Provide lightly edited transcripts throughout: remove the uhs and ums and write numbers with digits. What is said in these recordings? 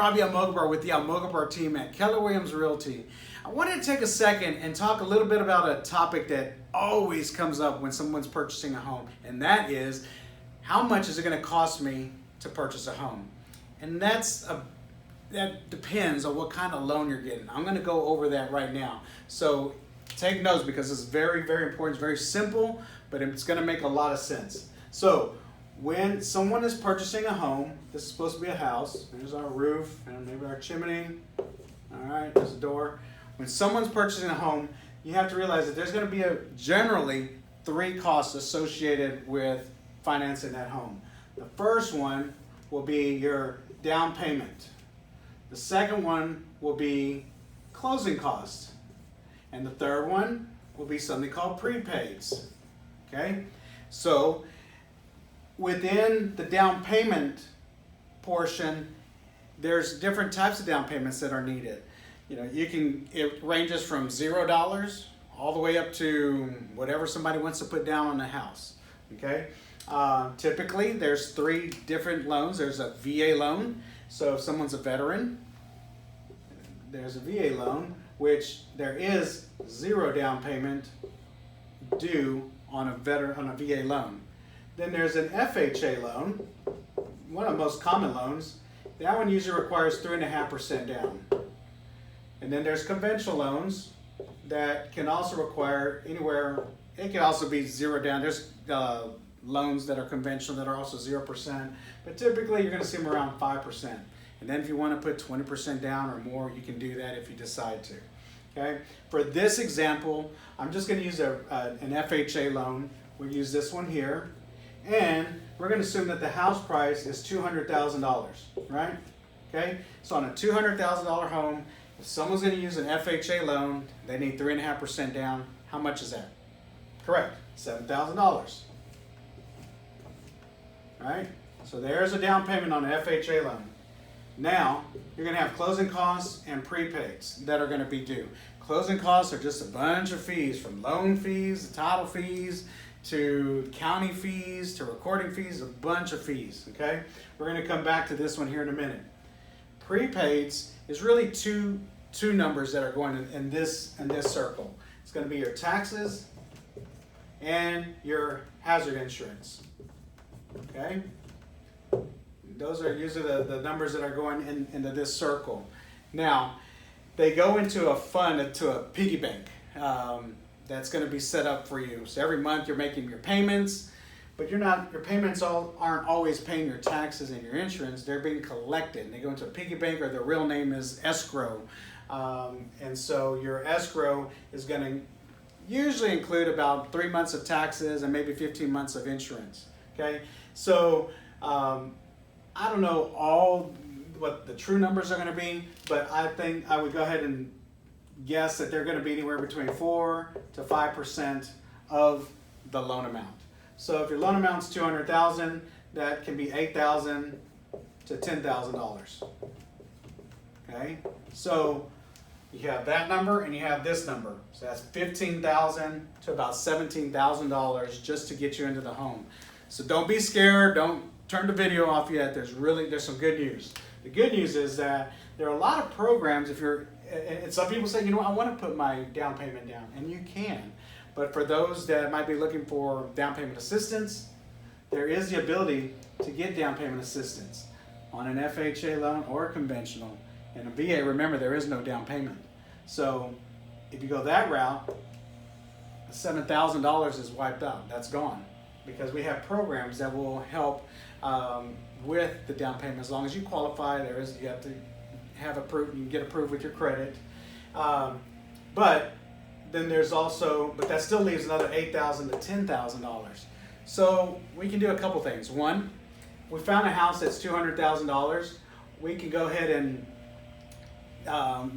Robbie Almogabar with the Almogabar team at Keller Williams Realty. I wanted to take a second and talk a little bit about a topic that always comes up when someone's purchasing a home, and that is, how much is it going to cost me to purchase a home? And that depends on what kind of loan you're getting. I'm going to go over that right now. So take notes because it's very, very important. It's very simple, but it's going to make a lot of sense. So when someone is purchasing a home, this is supposed to be a house. There's our roof and maybe our chimney. All right, there's a door. When someone's purchasing a home, you have to realize that there's going to be generally 3 costs associated with financing that home. The first one will be your down payment. The second one will be closing costs. And the third one will be something called prepaids. Okay? So within the down payment portion, there's different types of down payments that are needed. You know, it ranges from $0 all the way up to whatever somebody wants to put down on the house. Okay? Typically, there's 3 different loans. There's a VA loan. So if someone's a veteran, there's a VA loan, which there is 0 down payment due on a VA loan. Then there's an FHA loan, one of the most common loans. That one usually requires 3.5% down. And then there's conventional loans that can also require anywhere, it can also be 0 down. There's loans that are conventional that are also 0%, but typically you're going to see them around 5%. And then if you want to put 20% down or more, you can do that if you decide to. Okay? For this example, I'm just going to use an FHA loan. We'll use this one here. And we're going to assume that the house price is $200,000, right? Okay? So on a $200,000 home, if someone's going to use an FHA loan, they need 3.5% down. How much is that? Correct, $7,000. Right? So there's a down payment on an FHA loan. Now, you're going to have closing costs and prepaids that are going to be due. Closing costs are just a bunch of fees, from loan fees, to title fees, to county fees, to recording fees, a bunch of fees, okay? We're going to come back to this one here in a minute. Prepaids is really two numbers that are going in this circle. It's going to be your taxes and your hazard insurance, okay? Those are usually the numbers that are going into this circle. Now, they go into a fund, into a piggy bank that's going to be set up for you. So every month you're making your payments, but your payments aren't always paying your taxes and your insurance. They're being collected. They go into a piggy bank, or their real name is escrow. And so your escrow is going to usually include about 3 months of taxes and maybe 15 months of insurance. Okay, so I don't know what the true numbers are going to be, but I think I would go ahead and guess that they're going to be anywhere between 4 to 5% of the loan amount. So if your loan amount's $200,000, that can be $8,000 to $10,000. Okay, so you have that number and you have this number. So that's $15,000 to about $17,000 just to get you into the home. So don't be scared. Don't turn the video off yet. There's some good news. The good news is that there are a lot of programs. And some people say, I want to put my down payment down, and you can. But for those that might be looking for down payment assistance, there is the ability to get down payment assistance on an FHA loan or a conventional. And a VA, remember, there is no down payment. So if you go that route, $7,000 is wiped out. That's gone. Because we have programs that will help with the down payment. As long as you qualify, you have to have approved. You can get approved with your credit. But then there's also, but that still leaves another $8,000 to $10,000. So we can do a couple things. One, we found a house that's $200,000. We can go ahead and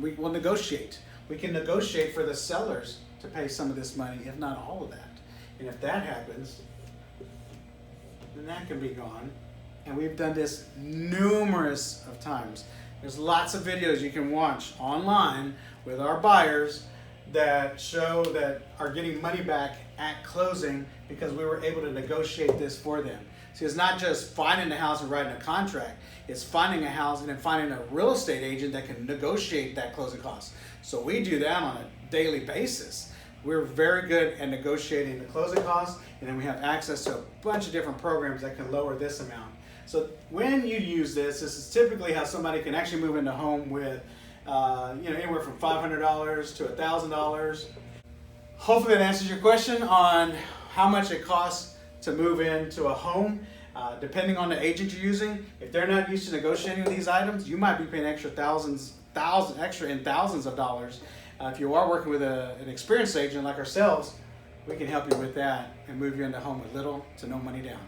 we will negotiate. We can negotiate for the sellers to pay some of this money, if not all of that. And if that happens, then that can be gone. And we've done this numerous of times. There's lots of videos you can watch online with our buyers that show that are getting money back at closing because we were able to negotiate this for them. See, it's not just finding a house and writing a contract. It's finding a house and then finding a real estate agent that can negotiate that closing cost. So we do that on a daily basis. We're very good at negotiating the closing costs, and then we have access to a bunch of different programs that can lower this amount. So when you use this is typically how somebody can actually move into a home with anywhere from $500 to $1,000. Hopefully that answers your question on how much it costs to move into a home. Depending on the agent you're using, if they're not used to negotiating these items, you might be paying thousands of dollars. If you are working with an experienced agent like ourselves, we can help you with that and move you into a home with little to no money down.